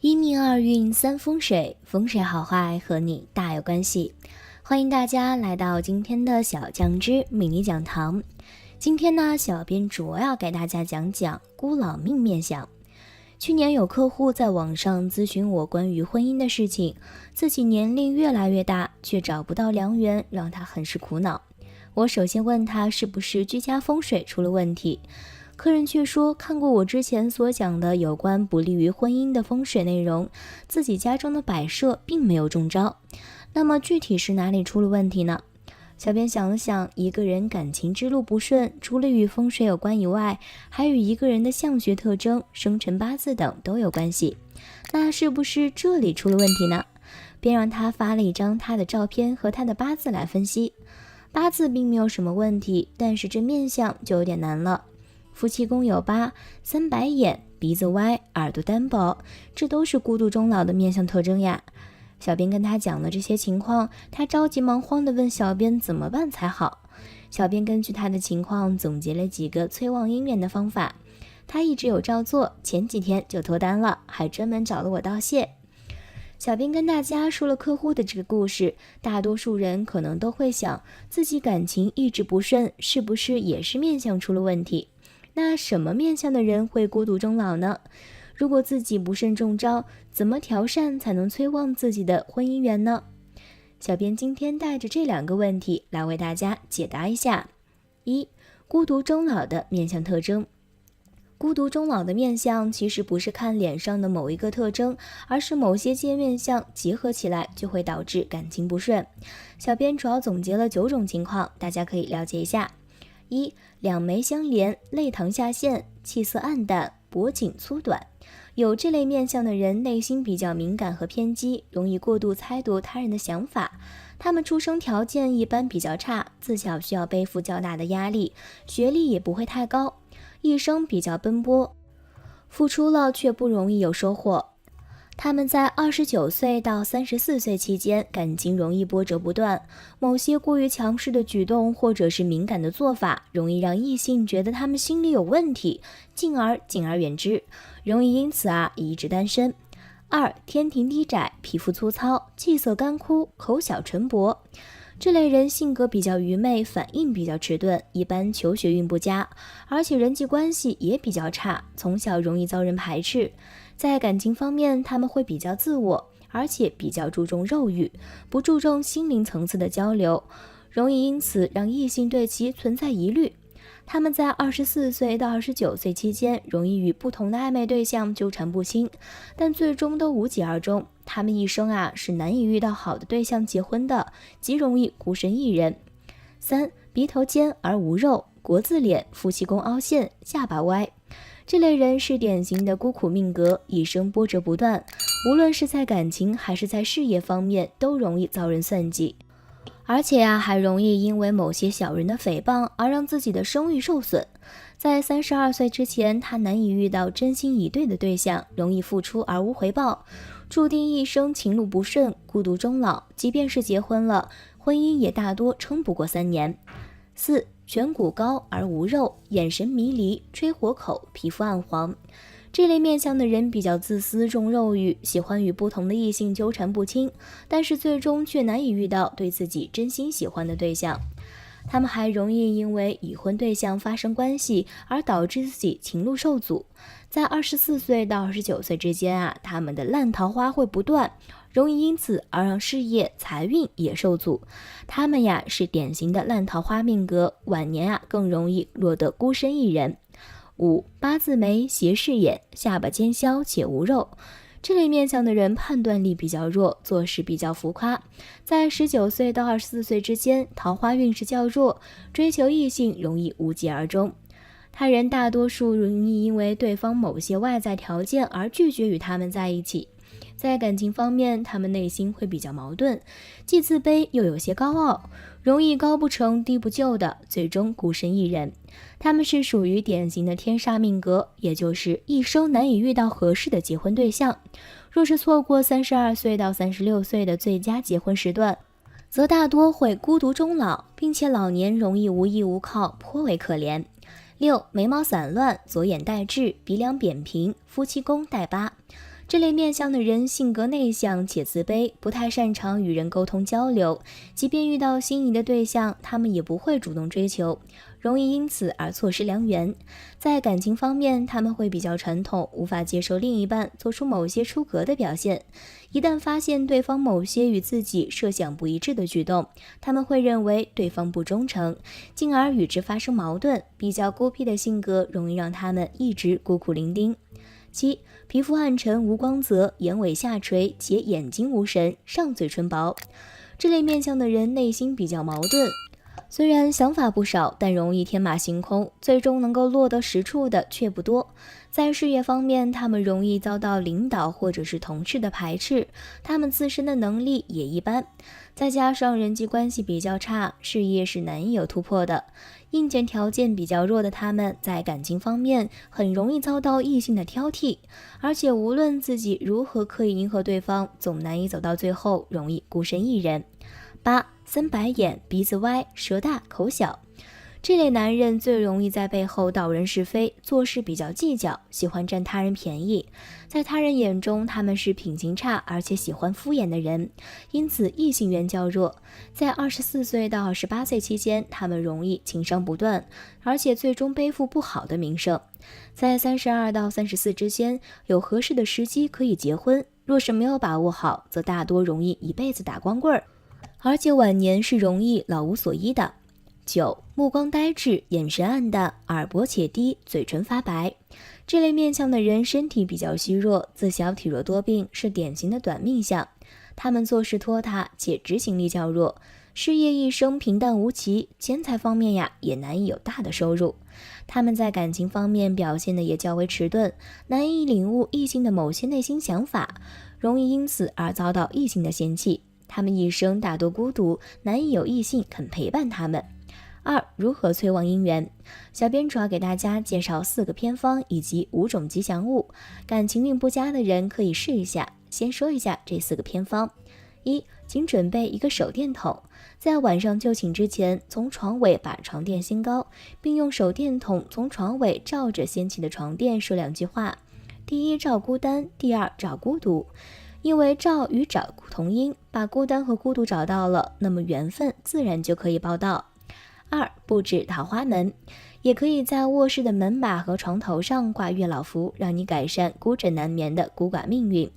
一命二运三风水，风水好坏和你大有关系。欢迎大家来到今天的小酱汁命理讲堂。今天呢，小编主要给大家讲讲孤老命面相。去年有客户在网上咨询我关于婚姻的事情，自己年龄越来越大，却找不到良缘，让他很是苦恼。我首先问他是不是居家风水出了问题，客人却说看过我之前所讲的有关不利于婚姻的风水内容，自己家中的摆设并没有中招。那么具体是哪里出了问题呢？小编想了想，一个人感情之路不顺，除了与风水有关以外，还与一个人的相学特征、生辰八字等都有关系。那是不是这里出了问题呢？便让他发了一张他的照片和他的八字来分析。八字并没有什么问题，但是这面相就有点难了。夫妻宫有八，三白眼，鼻子歪，耳朵单薄，这都是孤独终老的面相特征呀。小编跟他讲了这些情况，他着急忙慌地问小编怎么办才好。小编根据他的情况总结了几个催旺姻缘的方法，他一直有照做，前几天就脱单了，还专门找了我道谢。小编跟大家说了客户的这个故事，大多数人可能都会想，自己感情一直不顺，是不是也是面相出了问题？那什么面相的人会孤独终老呢？如果自己不慎中招，怎么调善才能催旺自己的婚姻缘呢？小编今天带着这两个问题来为大家解答一下。一、孤独终老的面相特征。孤独终老的面相其实不是看脸上的某一个特征，而是某些界面相结合起来就会导致感情不顺。小编主要总结了9种情况，大家可以了解一下。一、两眉相连，泪淌下陷，气色暗淡，脖颈粗短。有这类面相的人内心比较敏感和偏激，容易过度猜度他人的想法。他们出生条件一般比较差，自小需要背负较大的压力，学历也不会太高，一生比较奔波，付出了却不容易有收获。他们在29岁到34岁期间，感情容易波折不断，某些过于强势的举动或者是敏感的做法，容易让异性觉得他们心里有问题，进而敬而远之，容易因此一直单身。二、天庭低窄，皮肤粗糙，气色干枯，口小唇薄。这类人性格比较愚昧，反应比较迟钝，一般求学运不佳，而且人际关系也比较差，从小容易遭人排斥。在感情方面，他们会比较自我，而且比较注重肉欲，不注重心灵层次的交流，容易因此让异性对其存在疑虑。他们在24岁到29岁期间，容易与不同的暧昧对象纠缠不清，但最终都无疾而终。他们一生是难以遇到好的对象结婚的，极容易孤身一人。三、鼻头尖而无肉，国字脸，夫妻宫凹陷，下巴歪。这类人是典型的孤苦命格，一生波折不断，无论是在感情还是在事业方面都容易遭人算计，而且还容易因为某些小人的诽谤而让自己的声誉受损。在32岁之前，他难以遇到真心以对的对象，容易付出而无回报，注定一生情路不顺，孤独终老。即便是结婚了，婚姻也大多撑不过3年。四、颧骨高而无肉，眼神迷离，吹火口，皮肤暗黄。这类面相的人比较自私，重肉欲，喜欢与不同的异性纠缠不清，但是最终却难以遇到对自己真心喜欢的对象。他们还容易因为已婚对象发生关系而导致自己情路受阻。在24岁到29岁之间他们的烂桃花会不断，容易因此而让事业财运也受阻。他们是典型的烂桃花命格，晚年更容易落得孤身一人。五、八字眉，斜视眼，下巴尖削且无肉。这类面相的人判断力比较弱，做事比较浮夸，在19岁到24岁之间，桃花运势较弱，追求异性容易无疾而终。他人大多数容易因为对方某些外在条件而拒绝与他们在一起。在感情方面，他们内心会比较矛盾，既自卑又有些高傲，容易高不成低不就的，最终孤身一人。他们是属于典型的天煞命格，也就是一生难以遇到合适的结婚对象。若是错过32岁到36岁的最佳结婚时段，则大多会孤独终老，并且老年容易无依无靠，颇为可怜。六、眉毛散乱，左眼带痣，鼻梁扁平，夫妻宫带疤。这类面相的人性格内向且自卑，不太擅长与人沟通交流，即便遇到心仪的对象，他们也不会主动追求，容易因此而错失良缘。在感情方面，他们会比较传统，无法接受另一半做出某些出格的表现。一旦发现对方某些与自己设想不一致的举动，他们会认为对方不忠诚，进而与之发生矛盾。比较孤僻的性格容易让他们一直孤苦伶仃。7. 皮肤暗沉无光泽，眼尾下垂且眼睛无神，上嘴唇薄。这类面相的人内心比较矛盾，虽然想法不少，但容易天马行空，最终能够落得实处的却不多。在事业方面，他们容易遭到领导或者是同事的排斥，他们自身的能力也一般，再加上人际关系比较差，事业是难以有突破的。硬件条件比较弱的他们，在感情方面很容易遭到异性的挑剔，而且无论自己如何刻意迎合对方，总难以走到最后，容易孤身一人。8. 三白眼，鼻子歪，舌大口小。这类男人最容易在背后道人是非，做事比较计较，喜欢占他人便宜。在他人眼中，他们是品行差而且喜欢敷衍的人，因此异性缘较弱。在24岁到28岁期间，他们容易情商不断，而且最终背负不好的名声。在32到34之间，有合适的时机可以结婚，若是没有把握好，则大多容易一辈子打光棍儿，而且晚年是容易老无所依的。9. 目光呆滞，眼神暗淡，耳薄且低，嘴唇发白。这类面相的人身体比较虚弱，自小体弱多病，是典型的短命相。他们做事拖沓且执行力较弱，事业一生平淡无奇，钱财方面也难以有大的收入。他们在感情方面表现的也较为迟钝，难以领悟异性的某些内心想法，容易因此而遭到异性的嫌弃。他们一生大多孤独，难以有异性肯陪伴他们。2. 如何催旺姻缘？小编主要给大家介绍4个偏方以及5种吉祥物，感情运不佳的人可以试一下。先说一下这4个偏方。1. 请准备一个手电筒，在晚上就寝之前，从床尾把床垫掀高，并用手电筒从床尾照着掀起的床垫说2句话。第一，照孤单；第二，找孤独。因为照与找同音，把孤单和孤独找到了，那么缘分自然就可以报到。2. 布置桃花门，也可以在卧室的门把和床头上挂月老符，让你改善孤枕难眠的孤寡命运。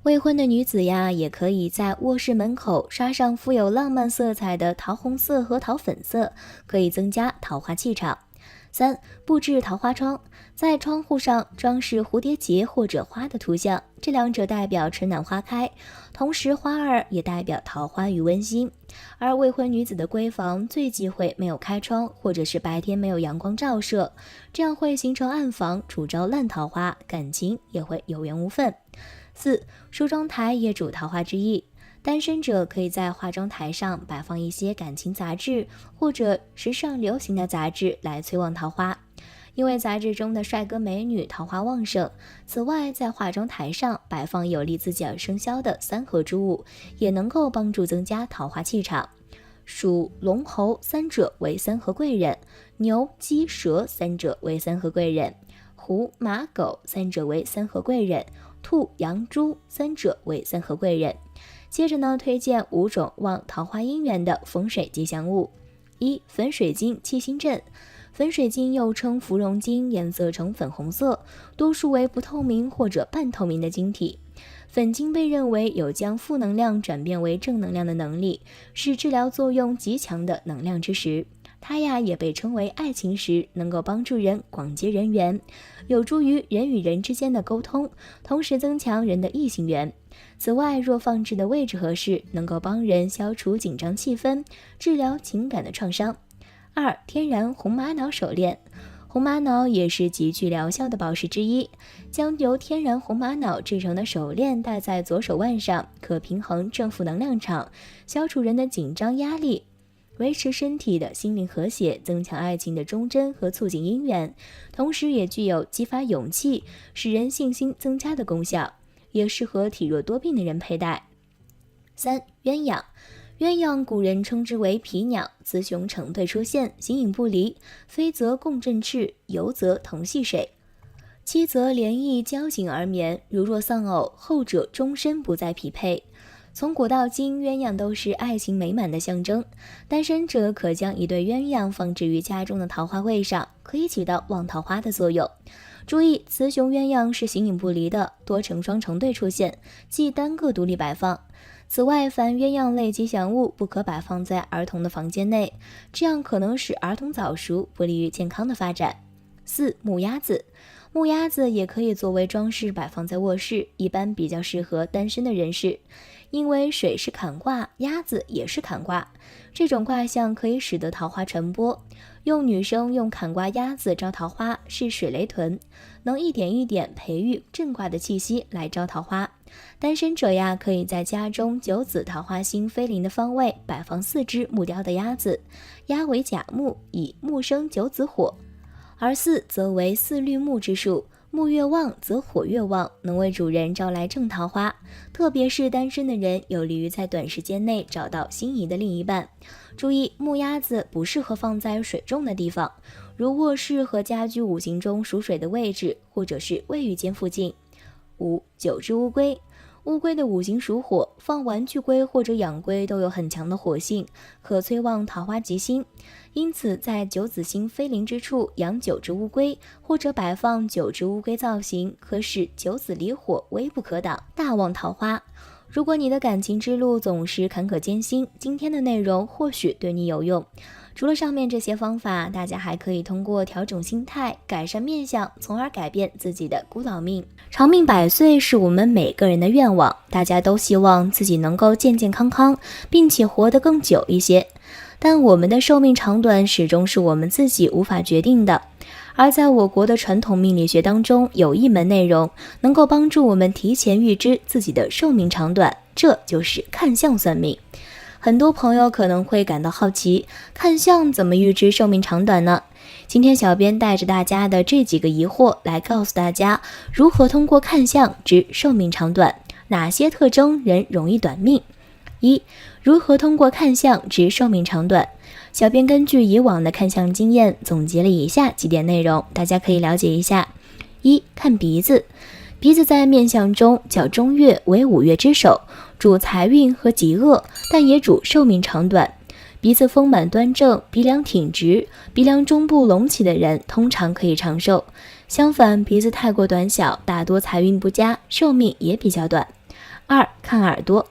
未婚的女子也可以在卧室门口刷上富有浪漫色彩的桃红色和桃粉色，可以增加桃花气场。3. 布置桃花窗，在窗户上装饰蝴蝶结或者花的图像，这两者代表春暖花开，同时花儿也代表桃花与温馨。而未婚女子的闺房最忌讳没有开窗，或者是白天没有阳光照射，这样会形成暗房，主招烂桃花，感情也会有缘无分。4. 梳妆台也主桃花之意，单身者可以在化妆台上摆放一些感情杂志或者时尚流行的杂志来催旺桃花，因为杂志中的帅哥美女桃花旺盛。此外，在化妆台上摆放有利自己而生肖的3合之物，也能够帮助增加桃花气场。属龙猴三者为3合贵人，牛鸡蛇3者为3合贵人，虎马狗3者为3合贵人，兔羊猪3者为3合贵人。接着呢，推荐5种旺桃花姻缘的风水吉祥物。1. 粉水晶七星阵。粉水晶又称芙蓉晶，颜色呈粉红色，多数为不透明或者半透明的晶体。粉晶被认为有将负能量转变为正能量的能力，是治疗作用极强的能量之石。它也被称为爱情石，能够帮助人广结人缘，有助于人与人之间的沟通，同时增强人的异性缘。此外，若放置的位置合适，能够帮人消除紧张气氛，治疗情感的创伤。2. 天然红玛瑙手链。红玛瑙也是极具疗效的宝石之一，将由天然红玛瑙制成的手链戴在左手腕上，可平衡正负能量场，消除人的紧张压力，维持身体的心灵和谐，增强爱情的忠贞和促进姻缘，同时也具有激发勇气，使人信心增加的功效，也适合体弱多病的人佩戴。3. 鸳鸯。鸳鸯古人称之为皮鸟，雌雄成对出现，形影不离，飞则共振翅，游则同戏水。7则联谊交颈而眠，如若丧偶，后者终身不再匹配。从古到今，鸳鸯都是爱情美满的象征。单身者可将一对鸳鸯放置于家中的桃花位上，可以起到旺桃花的作用。注意，雌雄鸳鸯是形影不离的，多成双成对出现，忌单个独立摆放。此外，凡鸳鸯类吉祥物不可摆放在儿童的房间内，这样可能使儿童早熟，不利于健康的发展。4. 木鸭子。木鸭子也可以作为装饰摆放在卧室，一般比较适合单身的人士。因为水是坎卦，鸭子也是坎卦，这种卦象可以使得桃花传播。女生用坎卦鸭子招桃花是水雷屯，能一点一点培育震卦的气息来招桃花。单身者呀，可以在家中9子桃花星飞临的方位摆放4只木雕的鸭子，鸭为甲木，以木生9子火。而4则为4绿木之数，木越旺则火越旺，能为主人招来正桃花，特别是单身的人，有利于在短时间内找到心仪的另一半。注意，木鸭子不适合放在水重的地方，如卧室和家居五行中属水的位置，或者是卫浴间附近。5. 9只乌龟。乌龟的五行属火，放玩具龟或者养龟都有很强的火性，可催旺桃花吉星。因此，在9子星飞临之处养9只乌龟，或者摆放9只乌龟造型，可使9子离火，微不可挡，大旺桃花。如果你的感情之路总是坎坷艰辛，今天的内容或许对你有用。除了上面这些方法，大家还可以通过调整心态，改善面相，从而改变自己的孤岛命。长命百岁是我们每个人的愿望，大家都希望自己能够健健康康，并且活得更久一些。但我们的寿命长短始终是我们自己无法决定的。而在我国的传统命理学当中，有一门内容能够帮助我们提前预知自己的寿命长短，这就是看相算命。很多朋友可能会感到好奇，看相怎么预知寿命长短呢？今天小编带着大家的这几个疑惑来告诉大家，如何通过看相知寿命长短，哪些特征人容易短命。1. 如何通过看相知寿命长短？小编根据以往的看相经验，总结了以下几点内容，大家可以了解一下。1. 看鼻子。鼻子在面相中较中月为5月之首，主财运和吉厄，但也主寿命长短。鼻子丰满端正，鼻梁挺直，鼻梁中部隆起的人通常可以长寿。相反，鼻子太过短小，大多财运不佳，寿命也比较短。2. 看耳朵。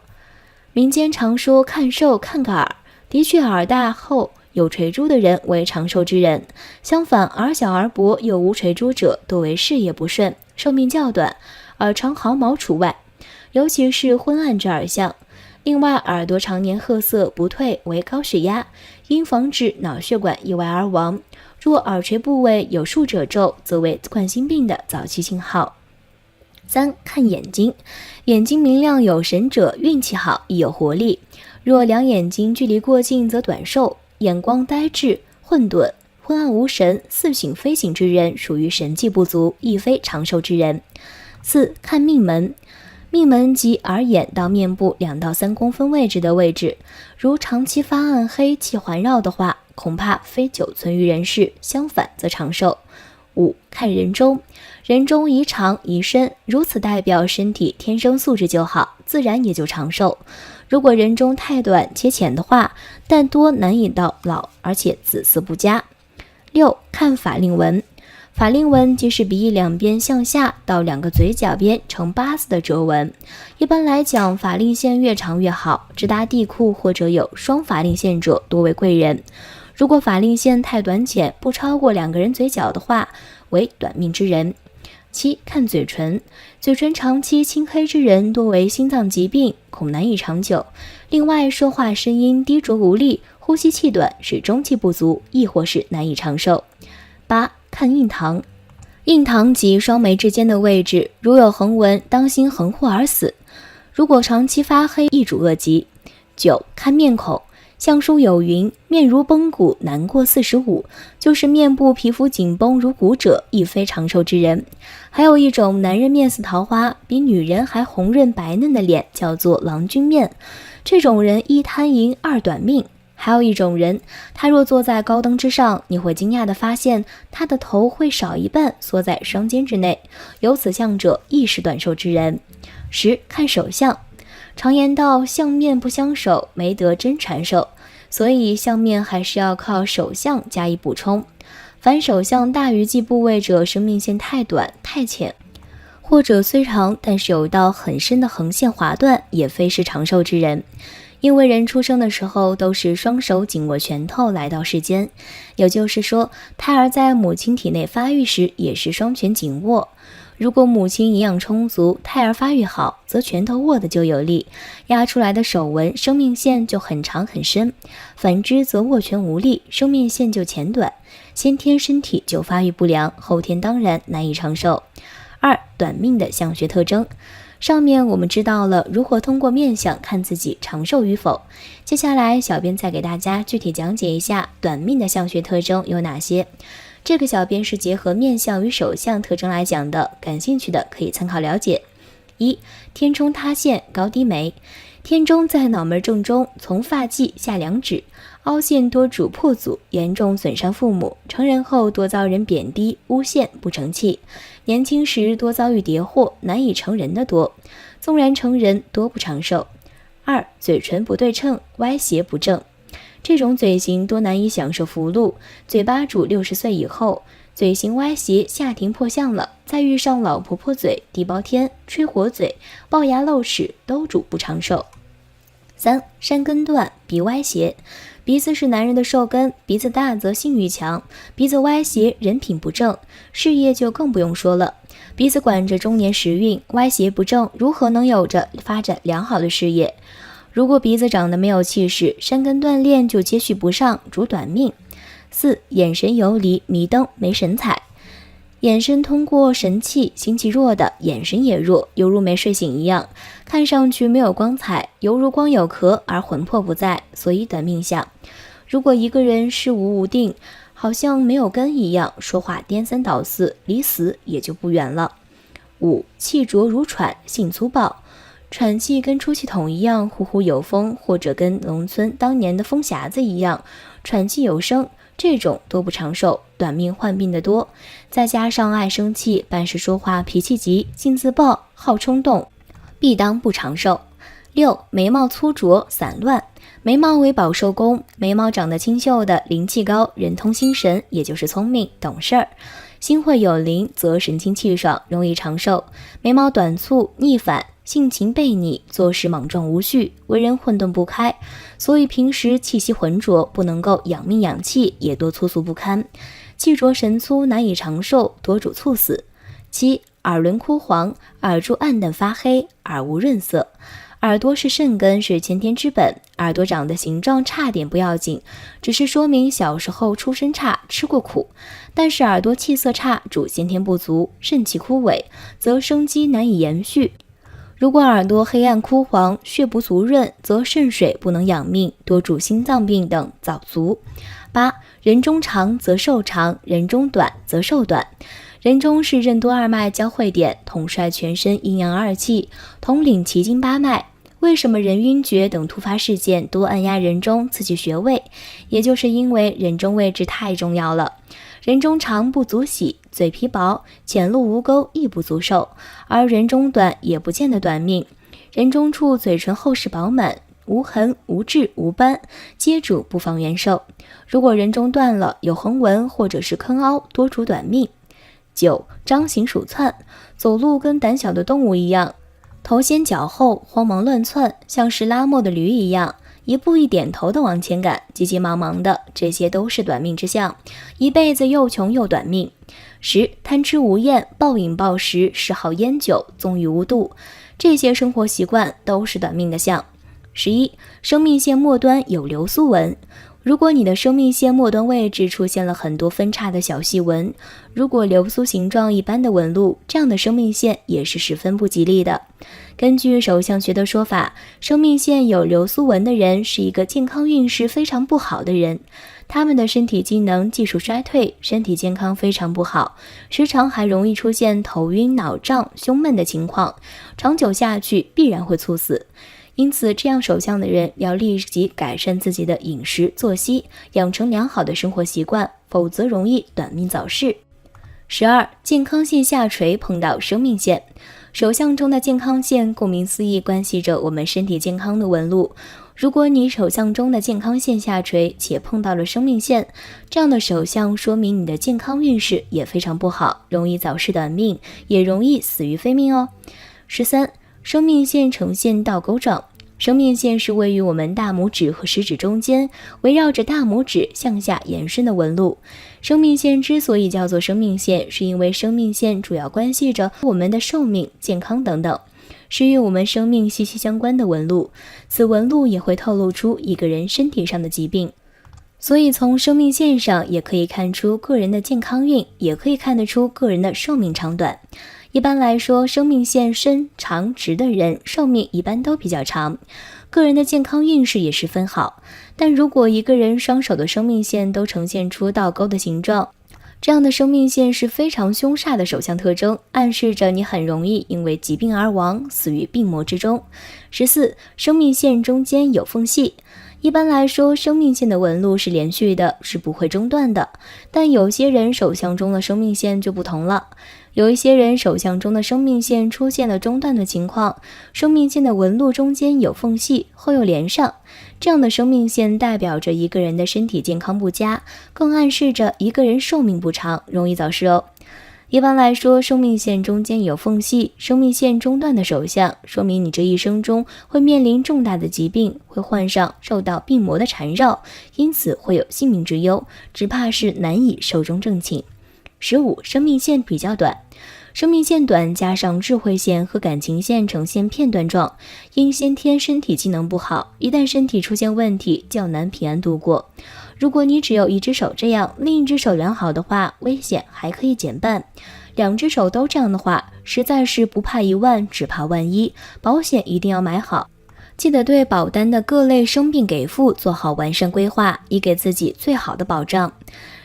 民间常说看寿看个耳，的确耳大厚有垂珠的人为长寿之人，相反耳小而薄又无垂珠者多为事业不顺，寿命较短，耳长毫毛除外，尤其是昏暗之耳相。另外，耳朵常年褐色不退为高血压，应防止脑血管意外而亡。若耳垂部位有竖褶皱，则为冠心病的早期信号。3. 看眼睛。眼睛明亮有神者运气好，亦有活力。若两眼睛距离过近则短寿，眼光呆滞、混沌、昏暗无神、似醒非醒之人属于神气不足，亦非长寿之人。4. 看命门。命门即耳眼到面部2到3公分位置的位置，如长期发暗黑气环绕的话，恐怕非久存于人世，相反则长寿。5. 看人中。人中宜长宜深，如此代表身体天生素质就好，自然也就长寿。如果人中太短且浅的话，但多难以到老，而且子嗣不佳。6. 看法令纹。法令纹即是鼻翼两边向下到2个嘴角边呈8字的折纹，一般来讲，法令线越长越好，直达地库或者有双法令线者多为贵人。如果法令线太短浅，不超过2个人嘴角的话，为短命之人。7. 看嘴唇。嘴唇长期青黑之人多为心脏疾病，恐难以长久。另外，说话声音低浊无力，呼吸气短，使中气不足，亦或是难以长寿。8. 看印堂。印堂即双眉之间的位置，如有横纹，当心横祸而死。如果长期发黑，亦主恶疾。9. 看面孔。相书有云，面如崩骨，难过45，就是面部皮肤紧绷如骨者，亦非长寿之人。还有一种男人面似桃花，比女人还红润白嫩的脸，叫做郎君面。这种人1贪淫2短命，还有一种人，他若坐在高灯之上，你会惊讶地发现他的头会少一半缩在双肩之内，有此相者亦是短寿之人。10. 看手相。常言道，相面不相手，没得真传授，所以相面还是要靠手相加以补充。凡手相大于忌部位者，生命线太短太浅，或者虽长，但是有一道很深的横线划断，也非是长寿之人。因为人出生的时候都是双手紧握拳头来到世间，也就是说，胎儿在母亲体内发育时也是双拳紧握。如果母亲营养充足，胎儿发育好，则拳头握得就有力，压出来的手纹生命线就很长很深；反之则握拳无力，生命线就浅短，先天身体就发育不良，后天当然难以长寿。2. 短命的相学特征。上面我们知道了如何通过面相看自己长寿与否，接下来小编再给大家具体讲解一下短命的相学特征有哪些。这个小编是结合面相与手相特征来讲的，感兴趣的可以参考了解。1. 天冲塌陷，高低眉。天中在脑门正中，从发际下2指，凹陷多主破祖，严重损伤父母，成人后多遭人贬低诬陷，不成器。年轻时多遭遇跌祸，难以成人的多，纵然成人多不长寿。2. 嘴唇不对称，歪斜不正。这种嘴型多难以享受福禄，嘴巴主60岁以后，嘴型歪斜，下庭破相了，再遇上老婆婆嘴、地包天、吹火嘴、龅牙露齿，都主不长寿。3. 山根断，鼻歪斜。鼻子是男人的寿根，鼻子大则性欲强，鼻子歪斜人品不正，事业就更不用说了。鼻子管着中年时运，歪斜不正，如何能有着发展良好的事业？如果鼻子长得没有气势，山根断裂就接续不上，主短命。4. 眼神游离，迷瞪，没神采。眼神通过神气，心气弱的眼神也弱，犹如没睡醒一样，看上去没有光彩，犹如光有壳而魂魄不在，所以短命相。如果一个人事无无定，好像没有根一样，说话颠三倒四，离死也就不远了。5. 气浊如喘，性粗暴。喘气跟出气筒一样，呼呼有风，或者跟农村当年的风匣子一样，喘气有声，这种多不长寿，短命患病的多。再加上爱生气，办事说话脾气急，性自暴，好冲动，必当不长寿。6. 眉毛粗拙散乱。眉毛为保寿宫，眉毛长得清秀的，灵气高，人通心神，也就是聪明懂事儿。心慧有灵，则神清气爽，容易长寿。眉毛短促逆反，性情悖逆，做事莽撞无序，为人混沌不开，所以平时气息浑浊，不能够养命养气，也多粗俗不堪。气浊神粗，难以长寿，多主猝死。7. 耳轮枯黄，耳柱暗淡发黑，耳无润色。耳朵是肾根，是先天之本，耳朵长的形状差点不要紧，只是说明小时候出身差，吃过苦。但是耳朵气色差，主先天不足，肾气枯萎，则生机难以延续。如果耳朵黑暗枯黄，血不足润，则肾水不能养命，多主心脏病等早足。8. 人中长则寿长，人中短则寿短。人中是任督二脉交汇点，统帅全身阴阳二气，统领奇经八脉。为什么人晕厥等突发事件多按压人中，刺激穴位？也就是因为人中位置太重要了。人中长不足喜，嘴皮薄，浅露无沟亦不足寿，而人中短也不见得短命。人中处嘴唇厚实饱满，无痕无痣无斑，皆主不妨元寿。如果人中断了，有横纹或者是坑凹，多主短命。9. 张行鼠窜，走路跟胆小的动物一样，头先脚后，慌忙乱窜，像是拉磨的驴一样，一步一点头的往前赶，急急忙忙的，这些都是短命之象，一辈子又穷又短命。10. 贪吃无厌，暴饮暴食，嗜好烟酒，纵欲无度，这些生活习惯都是短命的象。11. 生命线末端有流苏纹。如果你的生命线末端位置出现了很多分叉的小细纹，如果流苏形状一般的纹路，这样的生命线也是十分不吉利的。根据手相学的说法，生命线有流苏纹的人是一个健康运势非常不好的人，他们的身体机能技术衰退，身体健康非常不好，时常还容易出现头晕脑胀胸闷的情况，长久下去必然会猝死。因此这样手相的人要立即改善自己的饮食作息，养成良好的生活习惯，否则容易短命早逝。12. 健康线下垂碰到生命线。手相中的健康线顾名思义关系着我们身体健康的纹路，如果你手相中的健康线下垂且碰到了生命线，这样的手相说明你的健康运势也非常不好，容易早逝短命，也容易死于非命哦。13. 生命线呈现倒钩状。生命线是位于我们大拇指和食指中间，围绕着大拇指向下延伸的纹路。生命线之所以叫做生命线，是因为生命线主要关系着我们的寿命、健康等等，是与我们生命息息相关的纹路。此纹路也会透露出一个人身体上的疾病。所以从生命线上也可以看出个人的健康运，也可以看得出个人的寿命长短。一般来说，生命线深长直的人寿命一般都比较长，个人的健康运势也十分好。但如果一个人双手的生命线都呈现出倒钩的形状，这样的生命线是非常凶煞的手相特征，暗示着你很容易因为疾病而亡，死于病魔之中。14. 生命线中间有缝隙。一般来说，生命线的纹路是连续的，是不会中断的，但有些人手相中的生命线就不同了。有一些人手相中的生命线出现了中断的情况，生命线的纹路中间有缝隙，后又连上，这样的生命线代表着一个人的身体健康不佳，更暗示着一个人寿命不长，容易早逝哦。一般来说，生命线中间有缝隙，生命线中断的手相，说明你这一生中会面临重大的疾病，会患上受到病魔的缠绕，因此会有性命之忧，只怕是难以寿终正寝。15. 生命线比较短。生命线短加上智慧线和感情线呈现片段状，因先天身体机能不好，一旦身体出现问题，较难平安度过。如果你只有一只手这样，另一只手良好的话，危险还可以减半。两只手都这样的话，实在是不怕一万，只怕万一，保险一定要买好。记得对保单的各类生病给付做好完善规划，以给自己最好的保障。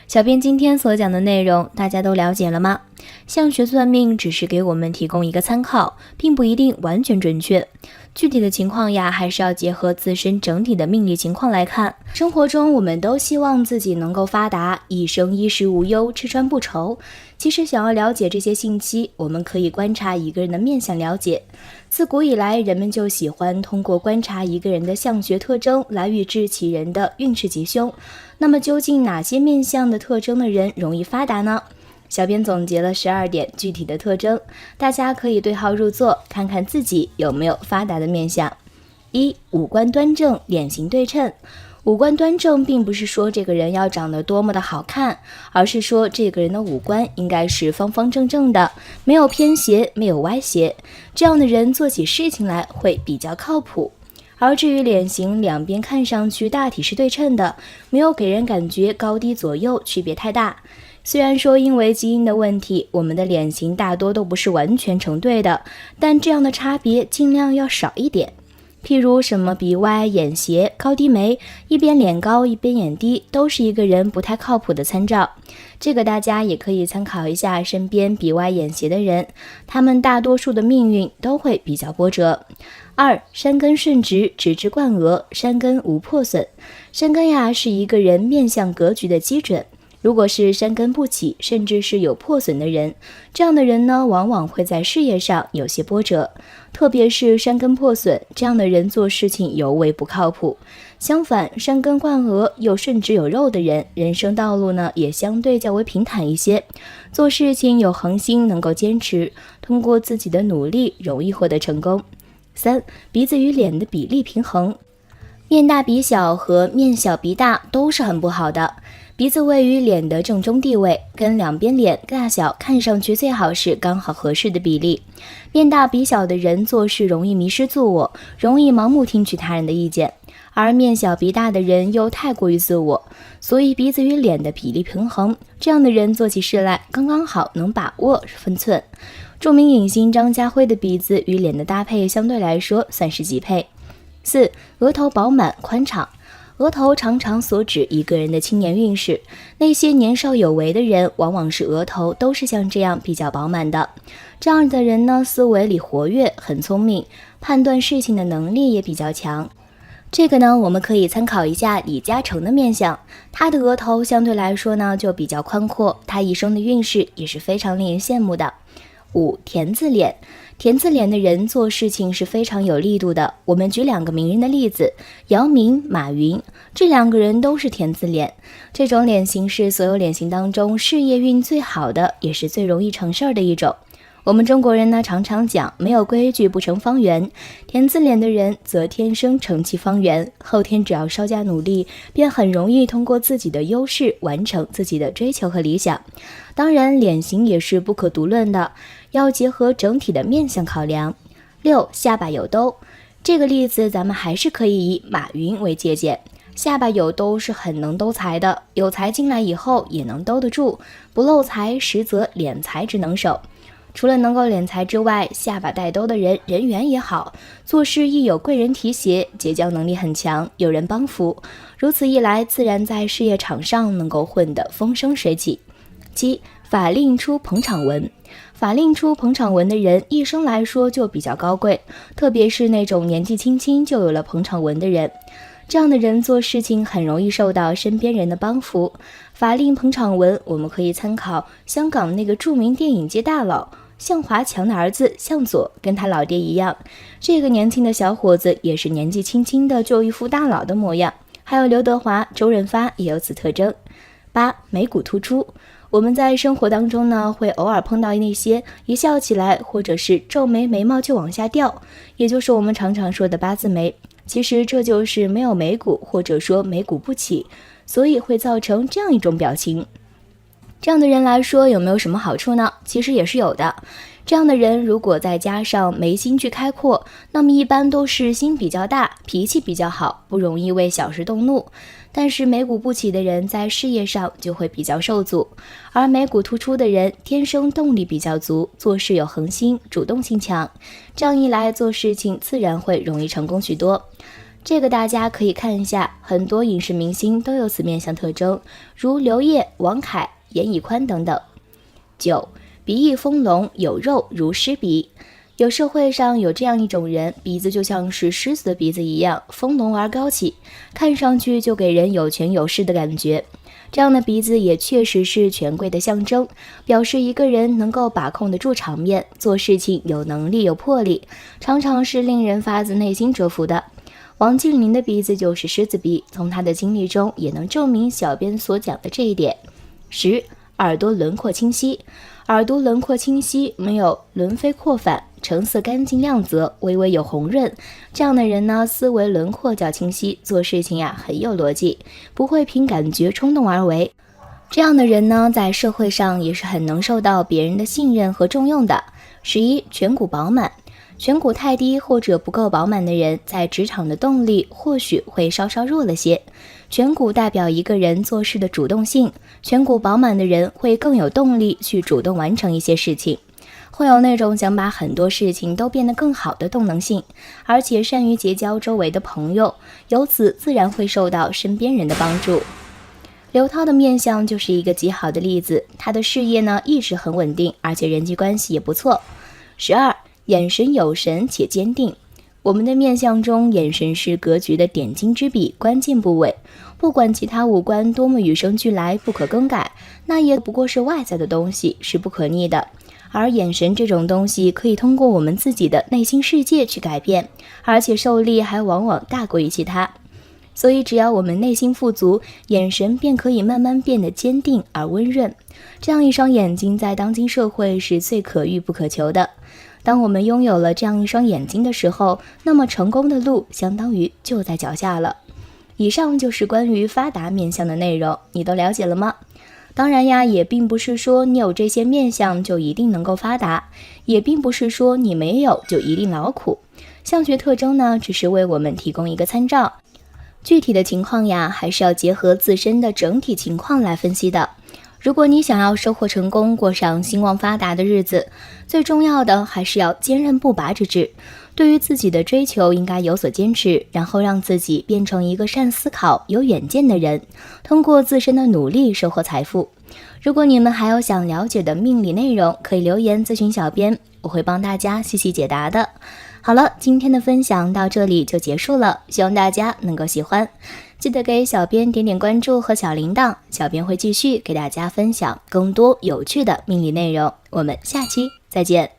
小编今天所讲的内容大家都了解了吗？相学算命只是给我们提供一个参考，并不一定完全准确，具体的情况呀，还是要结合自身整体的命理情况来看。生活中我们都希望自己能够发达，一生衣食无忧，吃穿不愁。其实想要了解这些信息，我们可以观察一个人的面相了解。自古以来，人们就喜欢通过观察一个人的相学特征来预知其人的运势吉凶。那么究竟哪些面相的特征的人容易发达呢？小编总结了12点具体的特征，大家可以对号入座，看看自己有没有发达的面相。1. 五官端正，脸型对称。五官端正并不是说这个人要长得多么的好看，而是说这个人的五官应该是方方正正的，没有偏斜，没有歪斜，这样的人做起事情来会比较靠谱。而至于脸型，两边看上去大体是对称的，没有给人感觉高低左右区别太大。虽然说因为基因的问题，我们的脸型大多都不是完全成对的，但这样的差别尽量要少一点。譬如什么鼻歪、眼斜、高低眉，一边脸高一边眼低，都是一个人不太靠谱的参照。这个大家也可以参考一下身边鼻歪眼斜的人，他们大多数的命运都会比较波折。2. 山根顺直，直至贯额，山根无破损。山根呀，是一个人面相格局的基准。如果是山根不起，甚至是有破损的人，这样的人呢，往往会在事业上有些波折，特别是山根破损，这样的人做事情尤为不靠谱。相反，山根贯额又顺直有肉的人，人生道路呢也相对较为平坦一些，做事情有恒心，能够坚持，通过自己的努力容易获得成功。3. 鼻子与脸的比例平衡。面大鼻小和面小鼻大都是很不好的。鼻子位于脸的正中地位，跟两边脸大小看上去最好是刚好合适的比例。面大鼻小的人做事容易迷失自我，容易盲目听取他人的意见，而面小鼻大的人又太过于自我，所以鼻子与脸的比例平衡，这样的人做起事来刚刚好，能把握分寸。著名影星张家辉的鼻子与脸的搭配相对来说算是极配。4. 额头饱满宽敞。额头常常所指一个人的青年运势，那些年少有为的人，往往是额头都是像这样比较饱满的。这样的人呢，思维里活跃，很聪明，判断事情的能力也比较强。这个呢，我们可以参考一下李嘉诚的面相，他的额头相对来说呢就比较宽阔，他一生的运势也是非常令人羡慕的。5. 田字脸，田字脸的人做事情是非常有力度的。我们举2个名人的例子，姚明、马云，这2个人都是田字脸。这种脸型是所有脸型当中事业运最好的，也是最容易成事儿的一种。我们中国人呢常常讲没有规矩不成方圆，田字脸的人则天生成其方圆，后天只要稍加努力，便很容易通过自己的优势完成自己的追求和理想。当然脸型也是不可独论的，要结合整体的面相考量。6. 下巴有兜，这个例子咱们还是可以以马云为借鉴。下巴有兜是很能兜财的，有财进来以后也能兜得住，不漏财实则敛财之能手。除了能够敛财之外，下巴带兜的人人缘也好，做事亦有贵人提携，结交能力很强，有人帮扶，如此一来自然在事业场上能够混得风生水起。7. 法令出捧场文，法令出捧场文的人一生来说就比较高贵，特别是那种年纪轻轻就有了捧场文的人，这样的人做事情很容易受到身边人的帮扶。法令捧场文我们可以参考香港那个著名电影界大佬向华强的儿子向佐，跟他老爹一样，这个年轻的小伙子也是年纪轻轻的就一副大佬的模样。还有刘德华、周润发也有此特征。8. 眉骨突出，我们在生活当中呢，会偶尔碰到那些一笑起来或者是皱眉眉毛就往下掉，也就是我们常常说的八字眉，其实这就是没有眉骨，或者说眉骨不起，所以会造成这样一种表情。这样的人来说有没有什么好处呢？其实也是有的。这样的人如果再加上眉心去开阔，那么一般都是心比较大，脾气比较好，不容易为小事动怒。但是眉骨不起的人在事业上就会比较受阻，而眉骨突出的人天生动力比较足，做事有恒心，主动性强，这样一来做事情自然会容易成功许多。这个大家可以看一下，很多影视明星都有此面相特征，如刘烨、王凯、严以宽等等。9. 鼻翼丰隆，有肉如狮鼻，有社会上有这样一种人，鼻子就像是狮子的鼻子一样，丰隆而高起，看上去就给人有权有势的感觉。这样的鼻子也确实是权贵的象征，表示一个人能够把控得住场面，做事情有能力有魄力，常常是令人发自内心折服的。王健林的鼻子就是狮子鼻，从他的经历中也能证明小编所讲的这一点。10. 耳朵轮廓清晰，耳朵轮廓清晰，没有轮飞扩反，成色干净亮泽，微微有红润。这样的人呢，思维轮廓较清晰，做事情呀很有逻辑，不会凭感觉冲动而为。这样的人呢，在社会上也是很能受到别人的信任和重用的。11. 颧骨饱满，颧骨太低或者不够饱满的人，在职场的动力或许会稍稍弱了些。颧骨代表一个人做事的主动性，颧骨饱满的人会更有动力去主动完成一些事情，会有那种想把很多事情都变得更好的动能性，而且善于结交周围的朋友，由此自然会受到身边人的帮助。刘涛的面相就是一个极好的例子，他的事业呢一直很稳定，而且人际关系也不错。12. 眼神有神且坚定，我们的面相中，眼神是格局的点睛之笔，关键部位，不管其他五官多么与生俱来不可更改，那也不过是外在的东西，是不可逆的。而眼神这种东西可以通过我们自己的内心世界去改变，而且受力还往往大过于其他。所以只要我们内心富足，眼神便可以慢慢变得坚定而温润。这样一双眼睛在当今社会是最可遇不可求的。当我们拥有了这样一双眼睛的时候，那么成功的路相当于就在脚下了。以上就是关于发达面相的内容，你都了解了吗？当然呀，也并不是说你有这些面相就一定能够发达，也并不是说你没有就一定劳苦。相学特征呢，只是为我们提供一个参照，具体的情况呀，还是要结合自身的整体情况来分析的。如果你想要收获成功，过上兴旺发达的日子，最重要的还是要坚韧不拔之志。对于自己的追求应该有所坚持，然后让自己变成一个善思考、有远见的人，通过自身的努力收获财富。如果你们还有想了解的命理内容，可以留言咨询小编，我会帮大家细细解答的。好了，今天的分享到这里就结束了，希望大家能够喜欢。记得给小编点点关注和小铃铛，小编会继续给大家分享更多有趣的命理内容。我们下期再见。